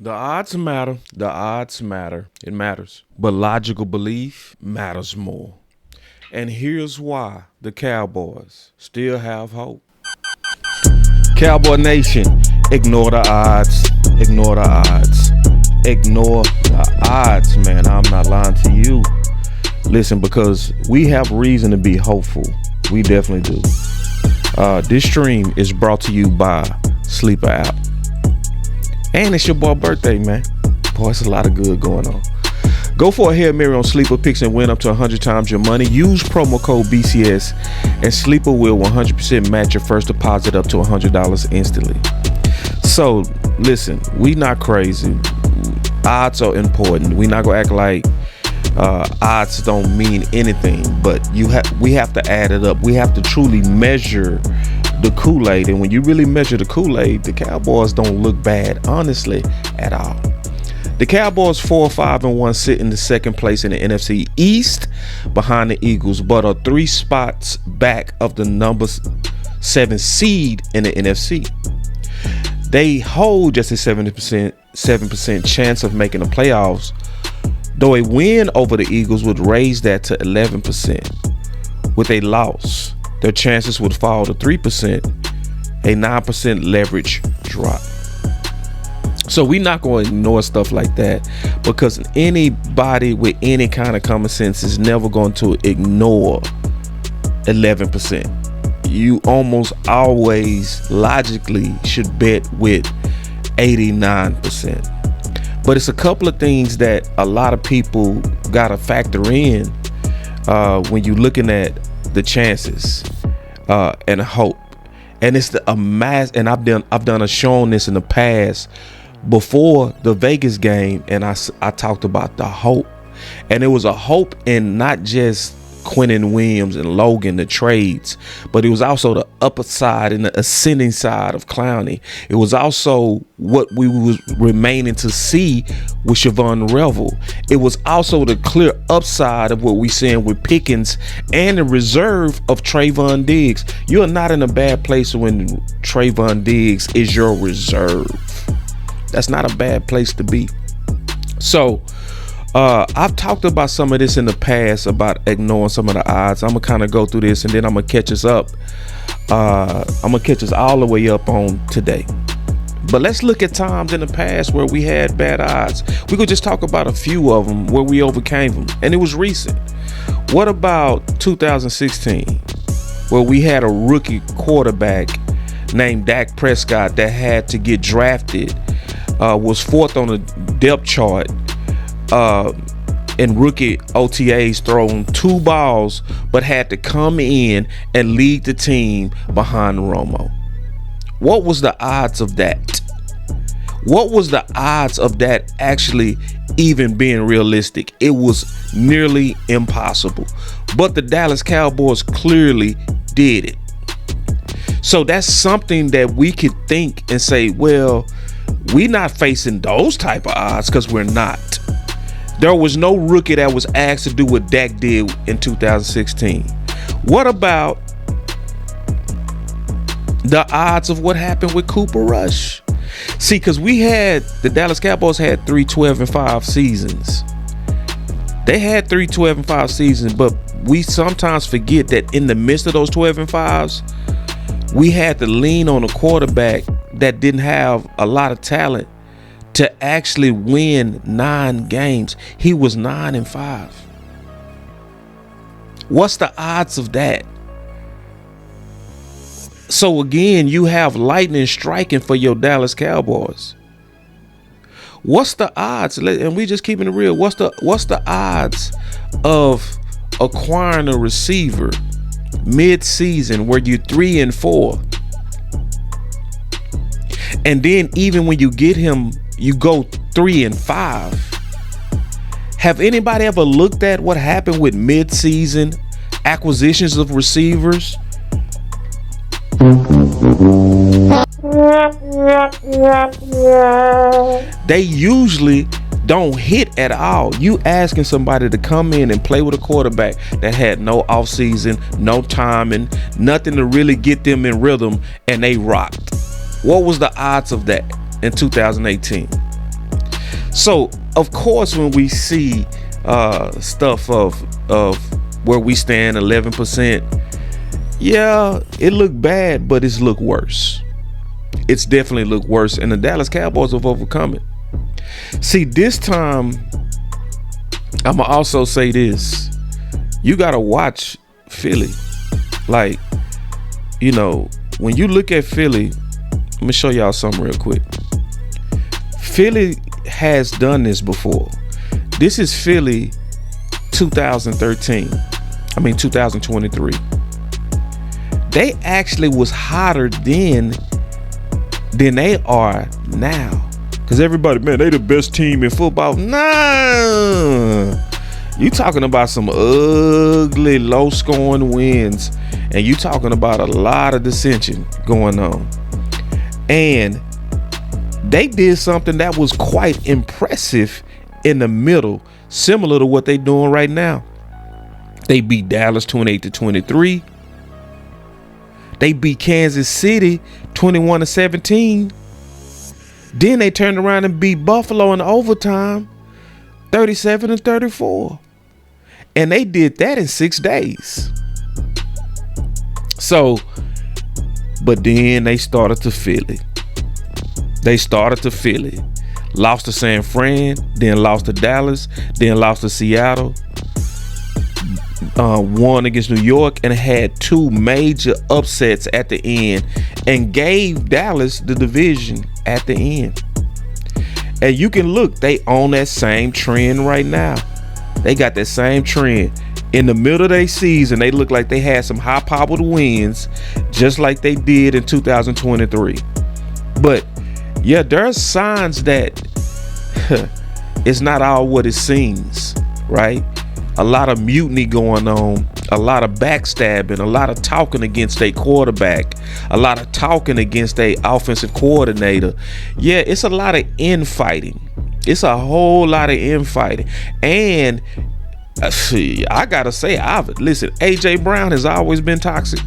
The odds matter. The odds matter. It matters. But logical belief matters more. And here's why the Cowboys still have hope. Cowboy Nation, ignore the odds. Ignore the odds. Ignore the odds, man. I'm not lying to you. Listen, because we have reason to be hopeful. We definitely do. This stream is brought to you by Sleeper app. And it's your boy's birthday, man. Boy, it's a lot of good going on. Go for a Hail Mary on Sleeper picks and win up to 100 times your money. Use promo code BCS and Sleeper will 100% match your first deposit up to $100 instantly. So, listen, we not crazy. Odds are important. We not gonna act like odds don't mean anything, but we have to add it up. We have to truly measure the Kool-Aid, and when you really measure the Kool-Aid, the Cowboys don't look bad, honestly, at all. The Cowboys 4-5-1 sit in the second place in the NFC East behind the Eagles, but are 3 spots back of the number 7 seed in the NFC. They hold just a 7% chance of making the playoffs, though a win over the Eagles would raise that to 11%. With a loss, their chances would fall to 3%, a 9% leverage drop. So we're not going to ignore stuff like that, because anybody with any kind of common sense is never going to ignore 11%. You almost always logically should bet with 89%. But it's a couple of things that a lot of people got to factor in when you're looking at the chances and hope. And it's a mass, and I've done a show on this in the past before the Vegas game, and I talked about the hope. And it was a hope in not just Quentin Williams and Logan, the trades, but it was also the upper side and the ascending side of Clowney. It was also what we was remaining to see with Siobhan Revel. It was also the clear upside of what we seeing with Pickens and the reserve of Trayvon Diggs. You are not in a bad place when Trayvon Diggs is your reserve. That's not a bad place to be. So I've talked about some of this in the past about ignoring some of the odds. I'm gonna kind of go through this, and then I'm gonna catch us up. I'm gonna catch us all the way up on today. But let's look at times in the past where we had bad odds. We could just talk about a few of them where we overcame them, and it was recent. What about 2016, where we had a rookie quarterback named Dak Prescott that had to get drafted, was 4th on the depth chart, in rookie OTAs, thrown 2 balls, but had to come in and lead the team behind Romo. What was the odds of that? What was the odds of that actually even being realistic? It was nearly impossible, but the Dallas Cowboys clearly did it. So that's something that we could think and say, well, we're not facing those type of odds, because we're not. There was no rookie that was asked to do what Dak did in 2016. What about the odds of what happened with Cooper Rush? See, because the Dallas Cowboys had 3 12-5 seasons. They had 3 12-5 seasons, but we sometimes forget that in the midst of those 12-5s, we had to lean on a quarterback that didn't have a lot of talent to actually win 9 games. He was 9-5. What's the odds of that? So again, you have lightning striking for your Dallas Cowboys. What's the odds? And we just keeping it real. What's the odds of acquiring a receiver mid-season where you're 3-4? And then even when you get him, you go 3-5. Have anybody ever looked at what happened with mid-season acquisitions of receivers? They usually don't hit at all. You asking somebody to come in and play with a quarterback that had no offseason, no timing, nothing to really get them in rhythm, and they rocked. What was the odds of that in 2018? So of course, when we see stuff of where we stand 11%, yeah, it looked bad, but it's looked worse. It's definitely looked worse, and the Dallas Cowboys have overcome it. See, this time, I'ma also say this: you gotta watch Philly. Like, you know, when you look at Philly, let me show y'all something real quick. Philly has done this before. This is Philly 2023. They actually was hotter then than they are now. Because everybody, man, they the best team in football. Nah. You talking about some ugly, low-scoring wins. And you talking about a lot of dissension going on. And they did something that was quite impressive in the middle, similar to what they doing right now. They beat Dallas 28-23. They beat Kansas City 21-17. Then they turned around and beat Buffalo in overtime 37-34. And they did that in 6 days. So, but then they started to Philly. Lost to San Fran, then lost to Dallas, then lost to Seattle. Won against New York and had 2 major upsets at the end and gave Dallas the division at the end. And you can look, they on that same trend right now. They got that same trend. In the middle of their season, they look like they had some high-powered wins, just like they did in 2023. But yeah, there are signs that it's not all what it seems, right? A lot of mutiny going on, a lot of backstabbing, a lot of talking against a quarterback, a lot of talking against a offensive coordinator. Yeah, it's a lot of infighting. It's a whole lot of infighting. And I gotta say, listen, AJ Brown has always been toxic.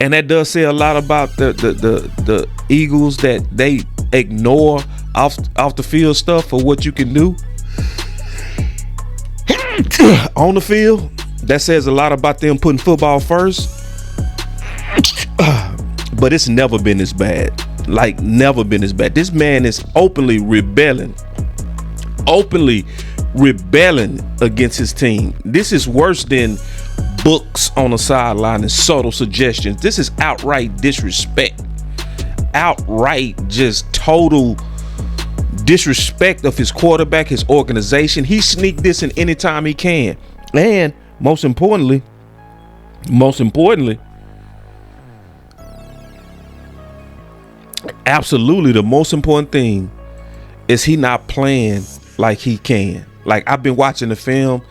And that does say a lot about the Eagles, that they ignore off the field stuff for what you can do on the field. That says a lot about them putting football first. But it's never been this bad. Like, never been this bad. This man is openly rebelling against his team. This is worse than books on the sideline and subtle suggestions. This is outright disrespect. Outright just total disrespect of his quarterback, his organization. He sneaked this in anytime he can. And most importantly, absolutely the most important thing is he not playing like he can. Like, I've been watching the film.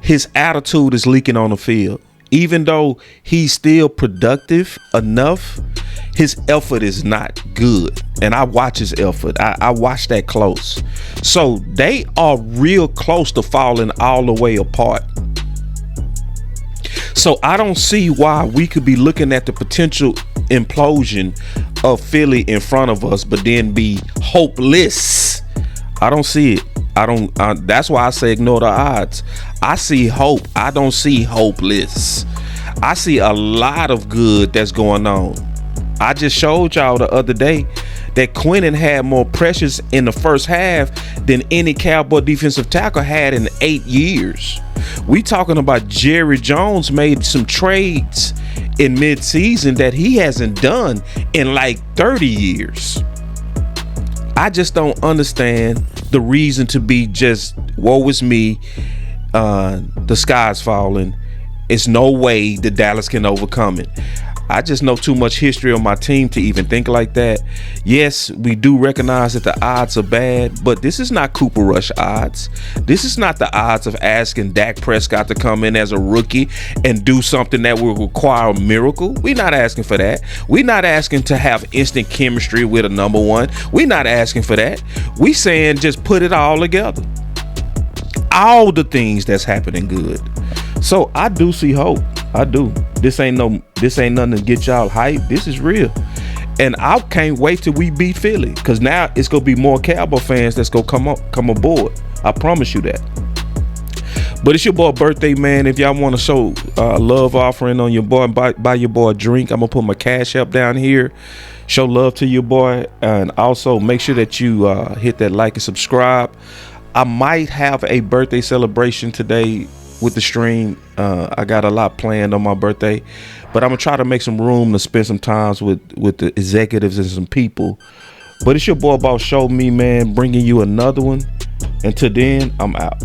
His attitude is leaking on the field. Even though he's still productive enough, his effort is not good. And I watch his effort. I watch that close. So they are real close to falling all the way apart. So I don't see why we could be looking at the potential implosion of Philly in front of us, but then be hopeless. I don't see it. That's why I say ignore the odds. I see hope. I don't see hopeless. I see a lot of good that's going on. I just showed y'all the other day that Quinnen had more pressures in the first half than any Cowboy defensive tackle had in 8 years. We talking about Jerry Jones made some trades in midseason that he hasn't done in like 30 years. I just don't understand the reason to be just, woe is me, the sky's falling. It's no way that Dallas can overcome it. I just know too much history on my team to even think like that. Yes, we do recognize that the odds are bad, but this is not Cooper Rush odds. This is not the odds of asking Dak Prescott to come in as a rookie and do something that will require a miracle. We're not asking for that. We're not asking to have instant chemistry with a number one. We're not asking for that. We saying just put it all together. All the things that's happening good. So I do see hope. I do. This ain't nothing to get y'all hype. This is real. And I can't wait till we beat Philly, because now it's gonna be more Cowboy fans that's gonna come aboard. I promise you that. But it's your boy birthday, man. If y'all want to show love offering on your boy, buy your boy a drink. I'm gonna put my cash app down here. Show love to your boy, and also make sure that you hit that like and subscribe. I might have a birthday celebration today with the stream. I got a lot planned on my birthday, but I'm gonna try to make some room to spend some times with the executives and some people. But it's your boy Boss Show Me, man, bringing you another one. Until then, I'm out.